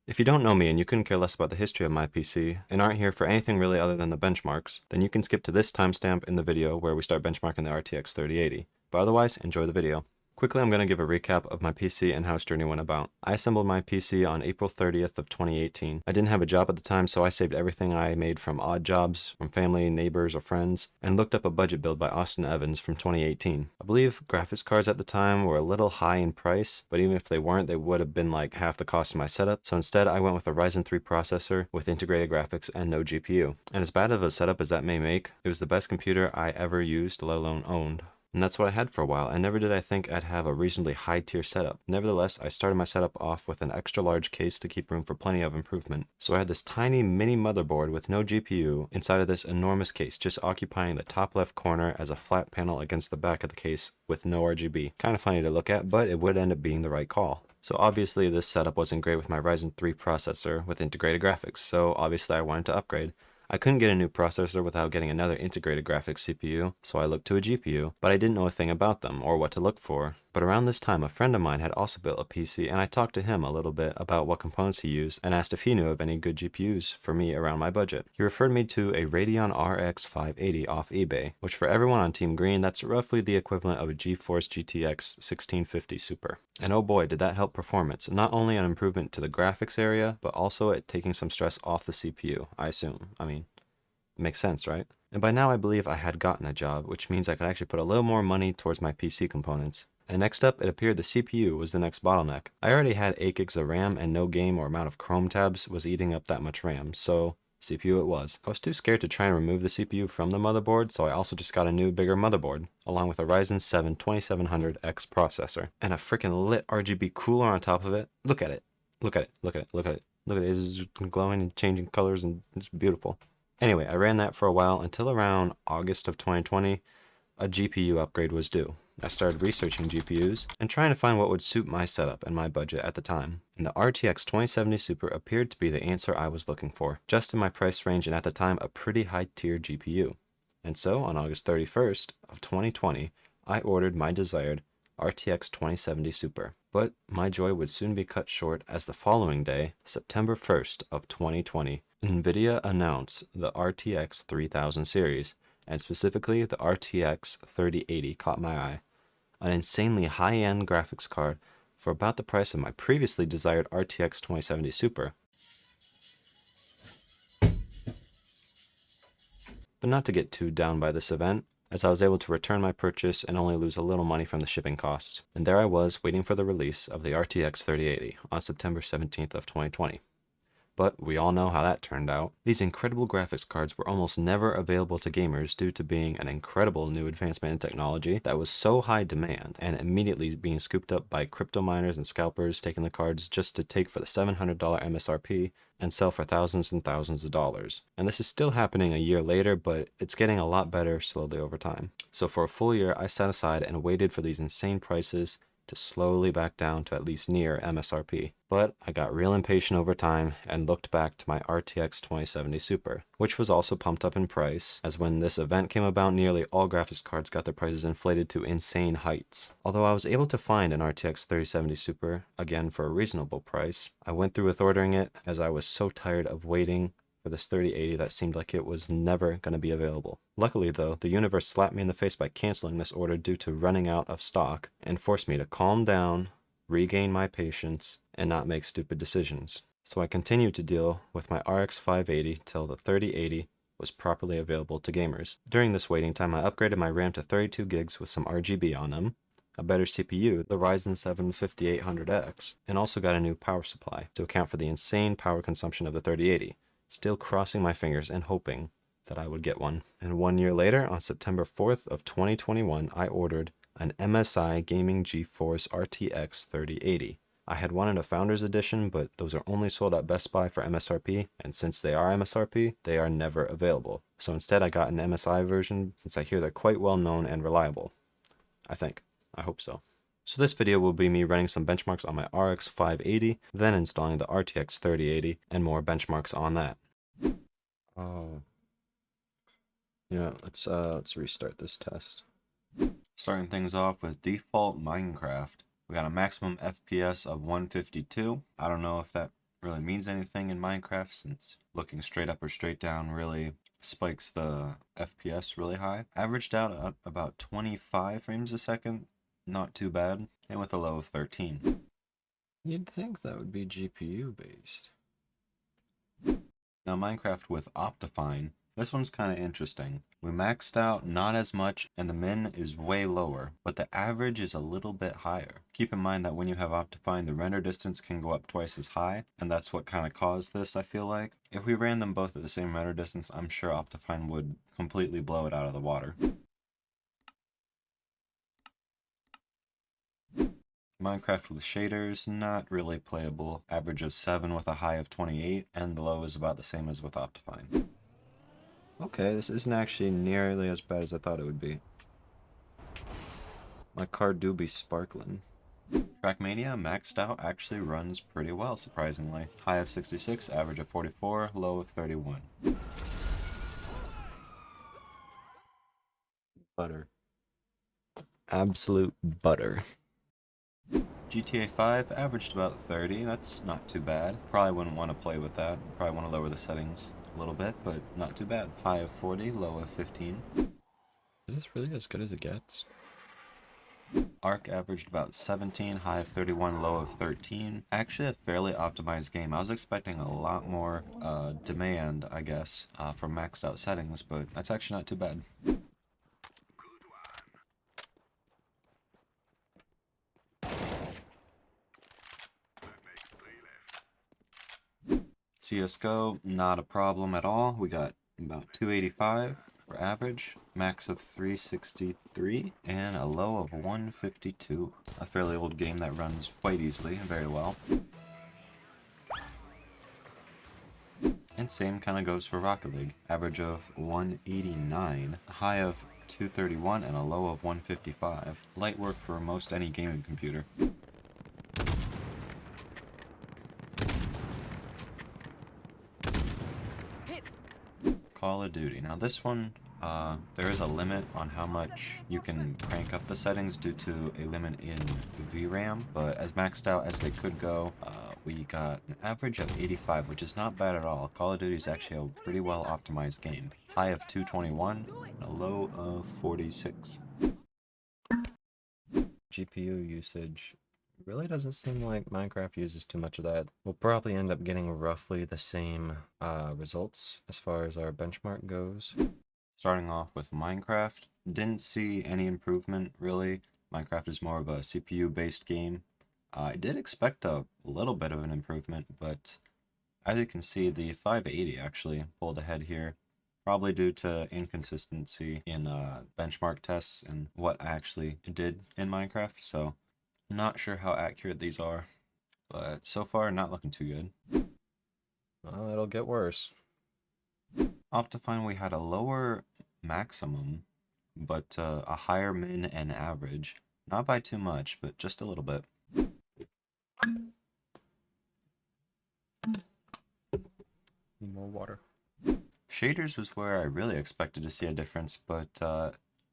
If you don't know me and you couldn't care less about the history of my PC and aren't here for anything really other than the benchmarks, then you can skip to this timestamp in the video where we start benchmarking the RTX 3080. But otherwise, enjoy the video. Quickly, I'm going to give a recap of my PC and how its journey went about. I assembled my PC on April 30th of 2018. I didn't have a job at the time, so I saved everything I made from odd jobs, from family, neighbors, or friends, and looked up a budget build by Austin Evans from 2018. I believe graphics cards at the time were a little high in price, but even if they weren't, they would have been like half the cost of my setup, so instead I went with a Ryzen 3 processor with integrated graphics and no GPU. And as bad of a setup as that may make, it was the best computer I ever used, let alone owned. And that's what I had for a while, and never did I think I'd have a reasonably high tier setup. Nevertheless, I started my setup off with an extra large case to keep room for plenty of improvement. So I had this tiny mini motherboard with no GPU inside of this enormous case, just occupying the top left corner as a flat panel against the back of the case with no RGB. Kind of funny to look at, but it would end up being the right call. So obviously this setup wasn't great with my Ryzen 3 processor with integrated graphics, so obviously I wanted to upgrade. I couldn't get a new processor without getting another integrated graphics CPU, so I looked to a GPU, but I didn't know a thing about them or what to look for. But around this time, a friend of mine had also built a PC, and I talked to him a little bit about what components he used and asked if he knew of any good GPUs for me around my budget. He referred me to a Radeon RX 580 off eBay, which for everyone on Team Green, that's roughly the equivalent of a GeForce GTX 1650 Super. And oh boy, did that help performance, not only an improvement to the graphics area, but also at taking some stress off the CPU, I assume. I mean, makes sense, right? And by now I believe I had gotten a job, which means I could actually put a little more money towards my PC components. And next up, it appeared the CPU was the next bottleneck. I already had 8 gigs of RAM and no game or amount of Chrome tabs was eating up that much RAM, so CPU it was. I was too scared to try and remove the CPU from the motherboard, so I also just got a new, bigger motherboard, along with a Ryzen 7 2700X processor, and a freaking lit RGB cooler on top of it. Look at it. Look at it. Look at it. Look at it. Look at it. It's glowing and changing colors and it's beautiful. Anyway, I ran that for a while until around August of 2020, a GPU upgrade was due. I started researching GPUs and trying to find what would suit my setup and my budget at the time. And the RTX 2070 Super appeared to be the answer I was looking for, just in my price range and at the time a pretty high tier GPU. And so on August 31st of 2020, I ordered my desired RTX 2070 Super. But my joy would soon be cut short as the following day, September 1st of 2020, NVIDIA announced the RTX 3000 series, and specifically the RTX 3080 caught my eye. An insanely high-end graphics card for about the price of my previously desired RTX 2070 Super. But not to get too down by this event, as I was able to return my purchase and only lose a little money from the shipping costs. And there I was, waiting for the release of the RTX 3080 on September 17th of 2020. But we all know how that turned out. These incredible graphics cards were almost never available to gamers due to being an incredible new advancement in technology that was so high demand and immediately being scooped up by crypto miners and scalpers taking the cards just to take for the $700 MSRP and sell for thousands and thousands of dollars. And this is still happening a year later, but it's getting a lot better slowly over time. So for a full year, I sat aside and waited for these insane prices to slowly back down to at least near MSRP. But I got real impatient over time and looked back to my RTX 2070 Super, which was also pumped up in price, as when this event came about nearly all graphics cards got their prices inflated to insane heights. Although I was able to find an RTX 3070 Super, again for a reasonable price, I went through with ordering it as I was so tired of waiting for this 3080 that seemed like it was never going to be available. Luckily though, the universe slapped me in the face by canceling this order due to running out of stock and forced me to calm down, regain my patience, and not make stupid decisions. So I continued to deal with my RX 580 till the 3080 was properly available to gamers. During this waiting time, I upgraded my RAM to 32 gigs with some RGB on them, a better CPU, the Ryzen 7 5800X, and also got a new power supply to account for the insane power consumption of the 3080. Still crossing my fingers and hoping that I would get one. And 1 year later, on September 4th of 2021, I ordered an MSI Gaming GeForce RTX 3080. I had wanted a Founders Edition, but those are only sold at Best Buy for MSRP, and since they are MSRP, they are never available. So instead I got an MSI version, since I hear they're quite well known and reliable. I think. I hope so. So this video will be me running some benchmarks on my RX 580, then installing the RTX 3080, and more benchmarks on that. Oh. Yeah, let's restart this test. Starting things off with default Minecraft. We got a maximum FPS of 152. I don't know if that really means anything in Minecraft, since looking straight up or straight down really spikes the FPS really high. Averaged out at about 25 frames a second, not too bad, and with a low of 13. You'd think that would be GPU based. Now Minecraft with Optifine, this one's kind of interesting. We maxed out not as much and the min is way lower, but the average is a little bit higher. Keep in mind that when you have Optifine, the render distance can go up twice as high, and that's what kind of caused this, I feel like. If we ran them both at the same render distance, I'm sure Optifine would completely blow it out of the water. Minecraft with shaders, not really playable. Average of 7 with a high of 28, and the low is about the same as with Optifine. Okay, this isn't actually nearly as bad as I thought it would be. My car do be sparkling. Trackmania maxed out actually runs pretty well, surprisingly. High of 66, average of 44, low of 31. Butter. Absolute butter. GTA 5 averaged about 30, that's not too bad. Probably wouldn't want to play with that. Probably want to lower the settings a little bit, but not too bad. High of 40, low of 15. Is this really as good as it gets? Arc averaged about 17, high of 31, low of 13. Actually a fairly optimized game. I was expecting a lot more demand, I guess, from maxed out settings, but that's actually not too bad. CSGO, not a problem at all. We got about 285 for average, max of 363, and a low of 152. A fairly old game that runs quite easily and very well. And same kind of goes for Rocket League. Average of 189, a high of 231, and a low of 155. Light work for most any gaming computer. Call of Duty. Now this one, there is a limit on how much you can crank up the settings due to a limit in VRAM, but as maxed out as they could go, we got an average of 85, which is not bad at all. Call of Duty is actually a pretty well optimized game. High of 221, and a low of 46. GPU usage really doesn't seem like Minecraft uses too much of that. We'll probably end up getting roughly the same results as far as our benchmark goes. Starting off with Minecraft, didn't see any improvement really. Minecraft is more of a CPU based game. I did expect a little bit of an improvement, but as you can see, the 580 actually pulled ahead here. Probably due to inconsistency in benchmark tests and what I actually did in Minecraft, so not sure how accurate these are, but so far not looking too good. Well, it'll get worse. Optifine, we had a lower maximum, but a higher min and average. Not by too much, but just a little bit. Need more water. Shaders was where I really expected to see a difference, but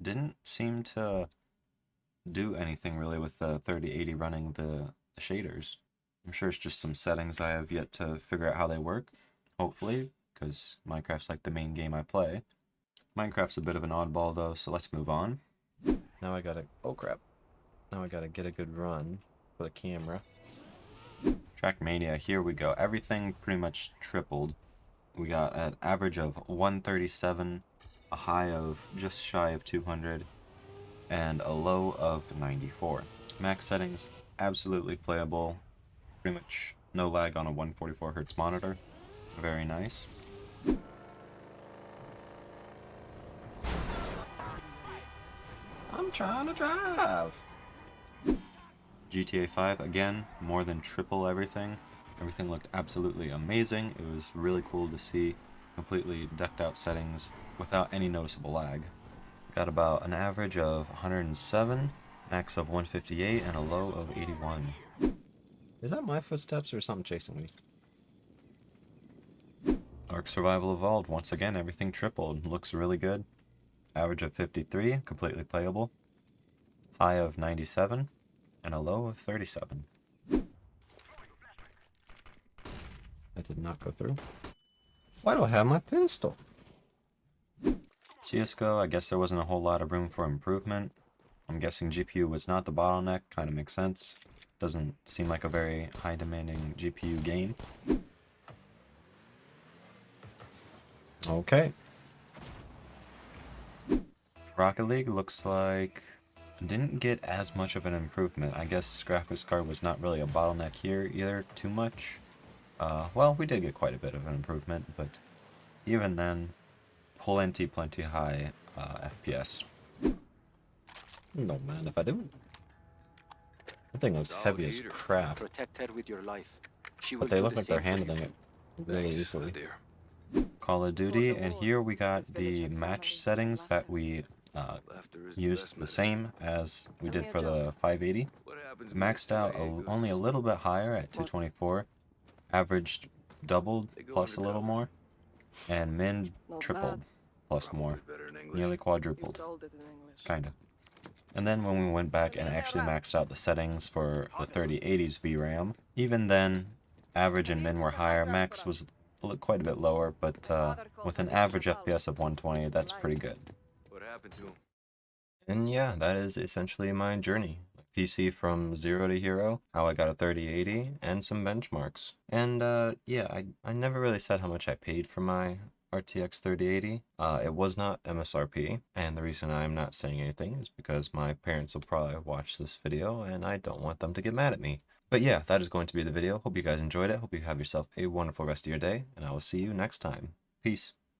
didn't seem to do anything really with the 3080 running the shaders. I'm sure it's just some settings I have yet to figure out how they work, hopefully, because Minecraft's like the main game I play. Minecraft's a bit of an oddball though, so let's move on. Now I gotta, oh crap. Now I gotta get a good run for the camera. Trackmania, here we go. Everything pretty much tripled. We got an average of 137, a high of just shy of 200, and a low of 94. Max settings, absolutely playable. Pretty much no lag on a 144 Hz monitor. Very nice. I'm trying to drive. GTA 5, again, more than triple everything. Everything looked absolutely amazing. It was really cool to see completely decked out settings without any noticeable lag. Got about an average of 107, max of 158, and a low of 81. Is that my footsteps or something chasing me? Ark Survival Evolved, once again, everything tripled. Looks really good. Average of 53, completely playable. High of 97, and a low of 37. That did not go through. Why do I have my pistol? CSGO, I guess there wasn't a whole lot of room for improvement. I'm guessing GPU was not the bottleneck, kind of makes sense. Doesn't seem like a very high demanding GPU game. Okay. Rocket League looks like didn't get as much of an improvement. I guess graphics card was not really a bottleneck here either too much. Well, we did get quite a bit of an improvement, but even then, plenty high FPS. Don't mind if I do. That thing was heavy as crap. Protect her with your life. But they look like they're handling it really easily. Call of Duty, and here we got the match settings that we used the same as we did for the 580. Maxed out only a little bit higher at 224. Averaged doubled plus a little more. And min tripled plus more. Nearly quadrupled. Kinda. And then when we went back and actually maxed out the settings for the 3080's VRAM, even then, average and min were higher. Max was quite a bit lower, but with an average FPS of 120, that's pretty good. And yeah, that is essentially my journey. PC from 0 to hero, how I got a 3080, and some benchmarks. And yeah, I never really said how much I paid for my RTX 3080. It was not MSRP, and the reason I'm not saying anything is because my parents will probably watch this video, and I don't want them to get mad at me. But yeah, that is going to be the video. Hope you guys enjoyed it. Hope you have yourself a wonderful rest of your day, and I will see you next time. Peace.